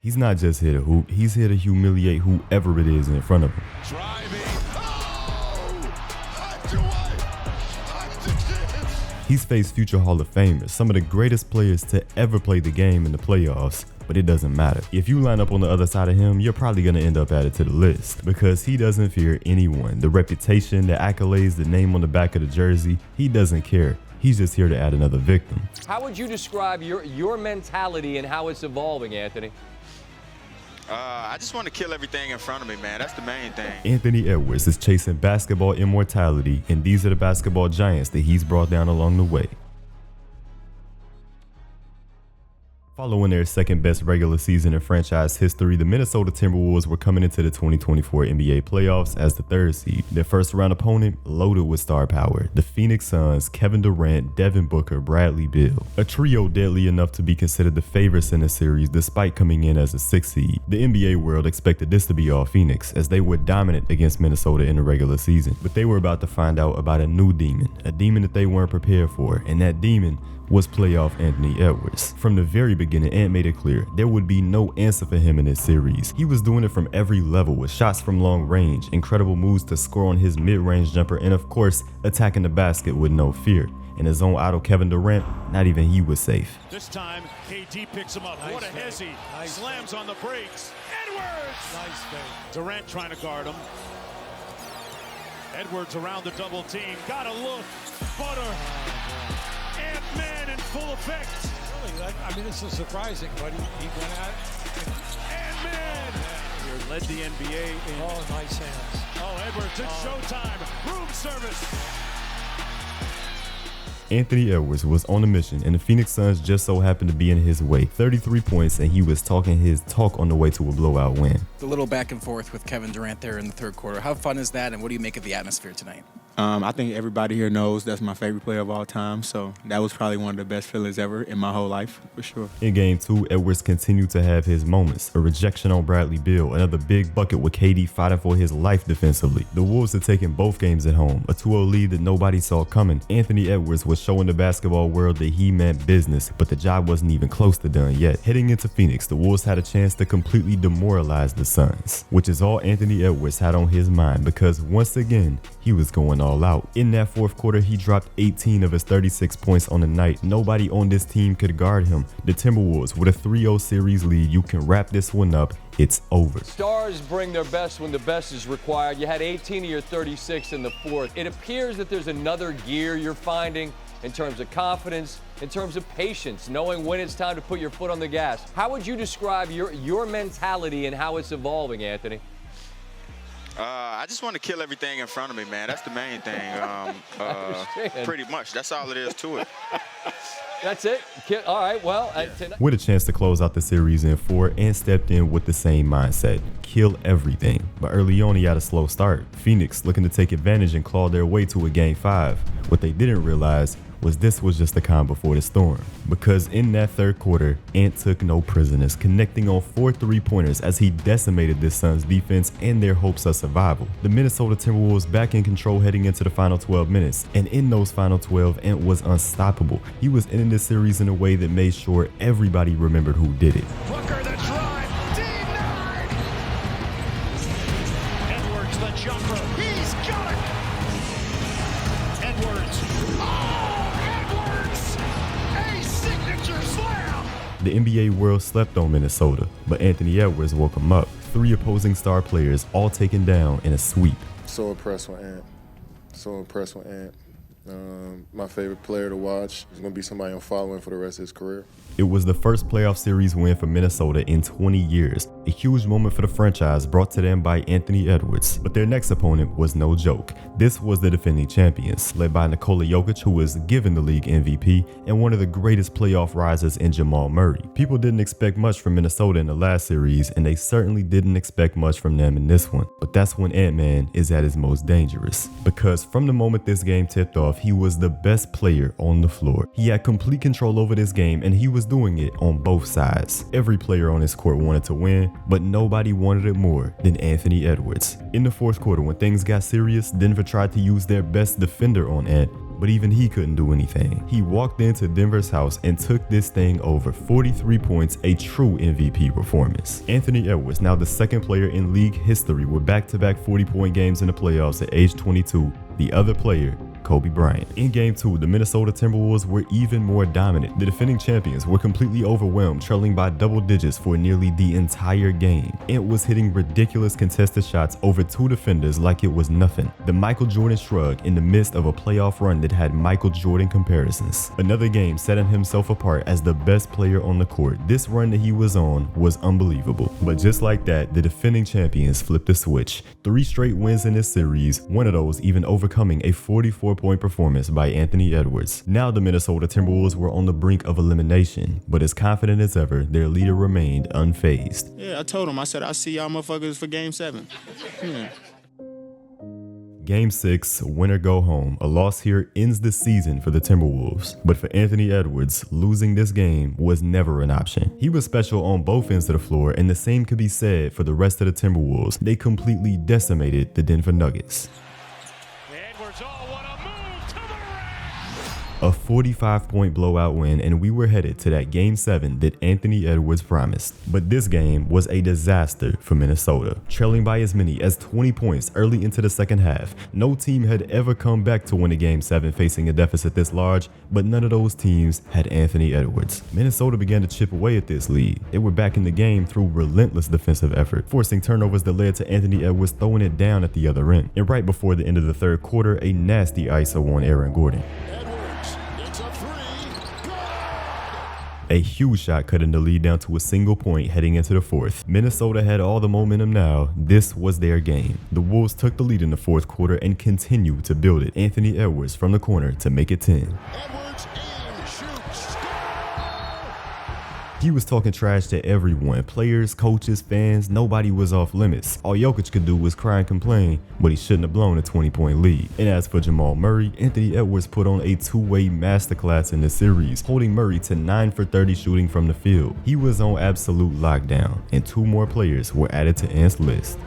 He's not just here to hoop, he's here to humiliate whoever it is in front of him. He's faced future Hall of Famers, some of the greatest players to ever play the game in the playoffs, but it doesn't matter. If you line up on the other side of him, you're probably going to end up added to the list because he doesn't fear anyone. The reputation, the accolades, the name on the back of the jersey, he doesn't care. He's just here to add another victim. How would you describe your mentality and how it's evolving, Anthony? I just want to kill everything in front of me, man. That's the main thing. Anthony Edwards is chasing basketball immortality, and these are the basketball giants that he's brought down along the way. Following their second best regular season in franchise history, the Minnesota Timberwolves were coming into the 2024 NBA playoffs as the third seed. Their first round opponent, loaded with star power, the Phoenix Suns, Kevin Durant, Devin Booker, Bradley Beal. A trio deadly enough to be considered the favorites in the series despite coming in as a 6th seed. The NBA world expected this to be all Phoenix as they were dominant against Minnesota in the regular season. But they were about to find out about a new demon, a demon that they weren't prepared for, and that demon was playoff Anthony Edwards. From the very beginning, Ant made it clear there would be no answer for him in this series. He was doing it from every level with shots from long range, incredible moves to score on his mid-range jumper, and of course, attacking the basket with no fear. And his own idol Kevin Durant, not even he was safe. This time, KD picks him up. Nice what a hezzy. Nice slams on the brakes. Edwards! Nice fake. Durant trying to guard him. Edwards around the double team. Got a look. Butter. Ant-Man in full effect. Really, I mean, this is surprising, but he went at it. Ant-Man here led the NBA in. Oh, nice hands. Oh, Edwards, it's showtime. Room service. Anthony Edwards was on a mission, and the Phoenix Suns just so happened to be in his way. 33 points, and he was talking his talk on the way to a blowout win. The little back and forth with Kevin Durant there in the third quarter. How fun is that, and what do you make of the atmosphere tonight? I think everybody here knows that's my favorite player of all time, so that was probably one of the best feelings ever in my whole life, for sure. In Game 2, Edwards continued to have his moments. A rejection on Bradley Beal, another big bucket with KD fighting for his life defensively. The Wolves had taken both games at home, a 2-0 lead that nobody saw coming. Anthony Edwards was showing the basketball world that he meant business, but the job wasn't even close to done yet. Heading into Phoenix, the Wolves had a chance to completely demoralize the Suns, which is all Anthony Edwards had on his mind because once again, he was going all out. In that fourth quarter, he dropped 18 of his 36 points on the night. Nobody on this team could guard him. The Timberwolves, with a 3-0 series lead, you can wrap this one up. It's over. Stars bring their best when the best is required. You had 18 of your 36 in the fourth. It appears that there's another gear you're finding in terms of confidence, in terms of patience, knowing when it's time to put your foot on the gas. How would you describe your mentality and how it's evolving, Anthony? I just want to kill everything in front of me, man. That's the main thing. Pretty much. That's all it is to it. That's it? All right, well. With a chance to close out the series in 4, and stepped in with the same mindset. Kill everything. But early on, he had a slow start. Phoenix looking to take advantage and claw their way to a Game 5. What they didn't realize was this was just the calm before the storm. Because in that third quarter, Ant took no prisoners, connecting on 4 3-pointers as he decimated this Suns defense and their hopes of survival. The Minnesota Timberwolves back in control heading into the final 12 minutes, and in those final 12, Ant was unstoppable. He was ending this series in a way that made sure everybody remembered who did it. Booker the drive, denied. Edwards the jumper, he's got it. Edwards. The NBA world slept on Minnesota, but Anthony Edwards woke him up. 3 opposing star players all taken down in a sweep. So impressed with Ant. So impressed with Ant. My favorite player to watch is going to be somebody I'm following for the rest of his career. It was the first playoff series win for Minnesota in 20 years, a huge moment for the franchise brought to them by Anthony Edwards. But their next opponent was no joke. This was the defending champions, led by Nikola Jokic, who was given the league MVP, and one of the greatest playoff risers in Jamal Murray. People didn't expect much from Minnesota in the last series, and they certainly didn't expect much from them in this one. But that's when Ant-Man is at his most dangerous. Because from the moment this game tipped off, he was the best player on the floor. He had complete control over this game, and he was doing it on both sides. Every player on his court wanted to win, but nobody wanted it more than Anthony Edwards. In the fourth quarter, when things got serious, Denver tried to use their best defender on Ant, but even he couldn't do anything. He walked into Denver's house and took this thing over. 43 points, a true MVP performance. Anthony Edwards, now the second player in league history with back-to-back 40-point games in the playoffs at age 22. The other player, Kobe Bryant. In Game 2, the Minnesota Timberwolves were even more dominant. The defending champions were completely overwhelmed, trailing by double digits for nearly the entire game. Ant was hitting ridiculous contested shots over 2 defenders like it was nothing. The Michael Jordan shrug in the midst of a playoff run that had Michael Jordan comparisons. Another game setting himself apart as the best player on the court. This run that he was on was unbelievable. But just like that, the defending champions flipped the switch. 3 straight wins in this series, one of those even overcoming a 44-point performance by Anthony Edwards. Now the Minnesota Timberwolves were on the brink of elimination, but as confident as ever, their leader remained unfazed. Yeah, I told him, I said, I'll see y'all motherfuckers for Game 7. Game 6, win or go home. A loss here ends the season for the Timberwolves. But for Anthony Edwards, losing this game was never an option. He was special on both ends of the floor, and the same could be said for the rest of the Timberwolves. They completely decimated the Denver Nuggets. A 45-point blowout win, and we were headed to that Game 7 that Anthony Edwards promised. But this game was a disaster for Minnesota. Trailing by as many as 20 points early into the second half, no team had ever come back to win a Game 7 facing a deficit this large, but none of those teams had Anthony Edwards. Minnesota began to chip away at this lead. They were back in the game through relentless defensive effort, forcing turnovers that led to Anthony Edwards throwing it down at the other end. And right before the end of the third quarter, a nasty ISO on Aaron Gordon. A huge shot cutting the lead down to a single point heading into the fourth. Minnesota had all the momentum now. This was their game. The Wolves took the lead in the fourth quarter and continued to build it. Anthony Edwards from the corner to make it 10. He was talking trash to everyone, players, coaches, fans, nobody was off limits. All Jokic could do was cry and complain, but he shouldn't have blown a 20-point lead. And as for Jamal Murray, Anthony Edwards put on a two-way masterclass in the series, holding Murray to 9 for 30 shooting from the field. He was on absolute lockdown, and 2 more players were added to Ant's list.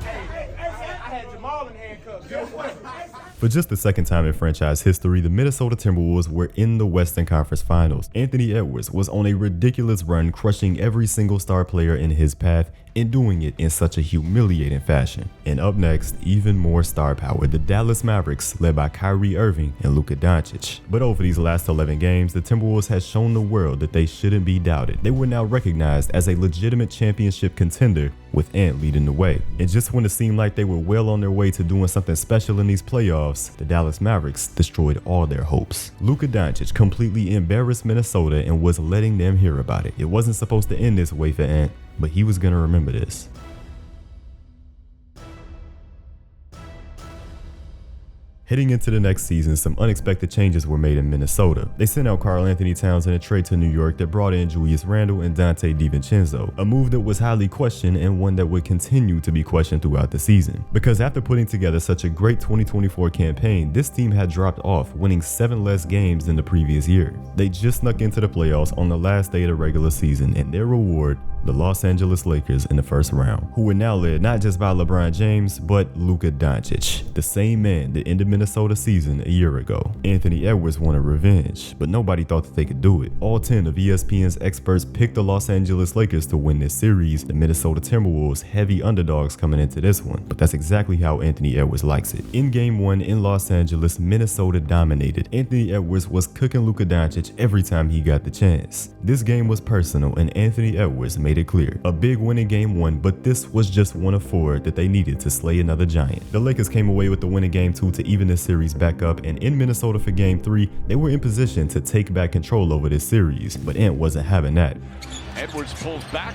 For just the second time in franchise history, the Minnesota Timberwolves were in the Western Conference Finals. Anthony Edwards was on a ridiculous run, crushing every single star player in his path and doing it in such a humiliating fashion. And up next, even more star power, the Dallas Mavericks, led by Kyrie Irving and Luka Doncic. But over these last 11 games, the Timberwolves had shown the world that they shouldn't be doubted. They were now recognized as a legitimate championship contender, with Ant leading the way. And just when it seemed like they were well on their way to doing something special in these playoffs, the Dallas Mavericks destroyed all their hopes. Luka Doncic completely embarrassed Minnesota and was letting them hear about it. It wasn't supposed to end this way for Ant, but he was going to remember this. Heading into the next season, some unexpected changes were made in Minnesota. They sent out Karl-Anthony Towns in a trade to New York that brought in Julius Randle and Dante DiVincenzo, a move that was highly questioned and one that would continue to be questioned throughout the season. Because after putting together such a great 2024 campaign, this team had dropped off, winning 7 less games than the previous year. They just snuck into the playoffs on the last day of the regular season, and their reward, the Los Angeles Lakers in the first round, who were now led not just by LeBron James, but Luka Doncic, the same man that ended Minnesota season a year ago. Anthony Edwards wanted revenge, but nobody thought that they could do it. All 10 of ESPN's experts picked the Los Angeles Lakers to win this series, the Minnesota Timberwolves heavy underdogs coming into this one, but that's exactly how Anthony Edwards likes it. In Game 1 in Los Angeles, Minnesota dominated. Anthony Edwards was cooking Luka Doncic every time he got the chance. This game was personal, and Anthony Edwards made it clear. A big win in Game 1, but this was just one of 4 that they needed to slay another giant. The Lakers came away with the win in Game 2 to even this series back up, and in Minnesota for Game 3, they were in position to take back control over this series, but Ant wasn't having that. Edwards pulls back.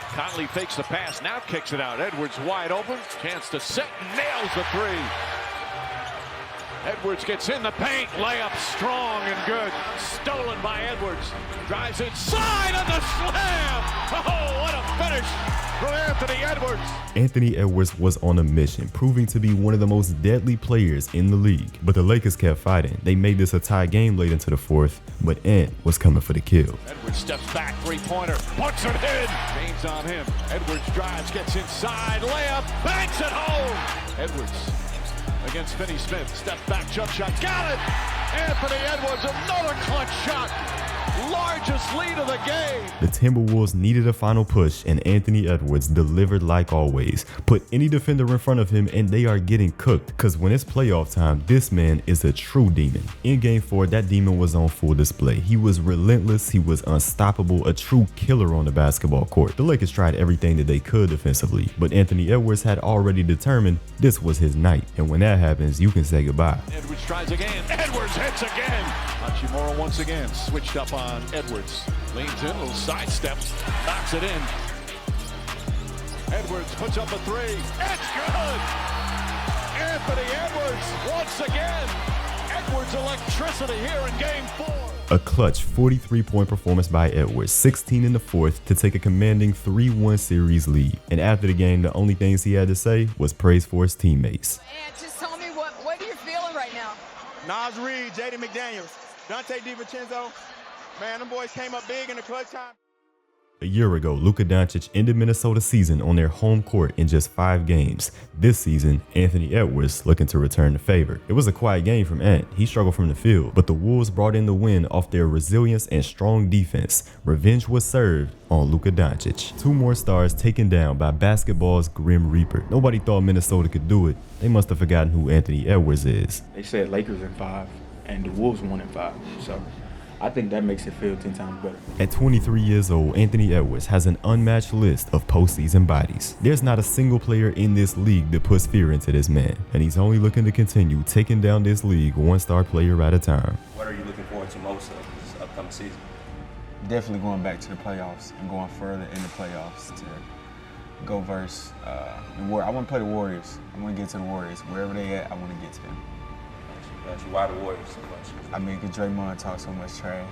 Conley fakes the pass, now kicks it out. Edwards wide open, chance to set, nails the 3. Edwards gets in the paint, layup strong and good. Stolen by Edwards. Drives inside and the slam! Oh, what a finish from Anthony Edwards. Anthony Edwards was on a mission, proving to be one of the most deadly players in the league. But the Lakers kept fighting. They made this a tie game late into the fourth, but Ant was coming for the kill. Edwards steps back, three-pointer, puts it in. James on him. Edwards drives, gets inside, layup, banks it home. Edwards against Finney Smith. Step back, jump shot, got it! Anthony Edwards, another clutch shot. Largest lead of the game. The Timberwolves needed a final push, and Anthony Edwards delivered like always. Put any defender in front of him and they are getting cooked, because when it's playoff time, this man is a true demon. In Game 4, that demon was on full display. He was relentless, he was unstoppable, a true killer on the basketball court. The Lakers tried everything that they could defensively, but Anthony Edwards had already determined this was his night, and when that happens, you can say goodbye. Edwards tries again, Edwards hits again. Hachimura once again switched up on Edwards. Leans in, little sidestep, knocks it in. Edwards puts up a three. It's good! Anthony Edwards once again. Edwards electricity here in Game 4. A clutch 43-point performance by Edwards, 16 in the fourth, to take a commanding 3-1 series lead. And after the game, the only things he had to say was praise for his teammates. And just tell me what are you feeling right now? Nas Reed, J.D. McDaniels, Dante DiVincenzo. Man, them boys came up big in the clutch time. A year ago, Luka Doncic ended Minnesota's season on their home court in just 5 games. This season, Anthony Edwards looking to return the favor. It was a quiet game from Ant. He struggled from the field, but the Wolves brought in the win off their resilience and strong defense. Revenge was served on Luka Doncic. 2 more stars taken down by basketball's Grim Reaper. Nobody thought Minnesota could do it. They must have forgotten who Anthony Edwards is. They said Lakers in 5, and the Wolves won in 5. So I think that makes it feel 10 times better. At 23 years old, Anthony Edwards has an unmatched list of postseason bodies. There's not a single player in this league that puts fear into this man, and he's only looking to continue taking down this league 1-star player at a time. What are you looking forward to most of this upcoming season? Definitely going back to the playoffs and going further in the playoffs to go versus the Warriors. I want to play the Warriors. I want to get to the Warriors. Wherever they at, I want to get to them. Why the Warriors so much? I mean, because Draymond talks so much trash.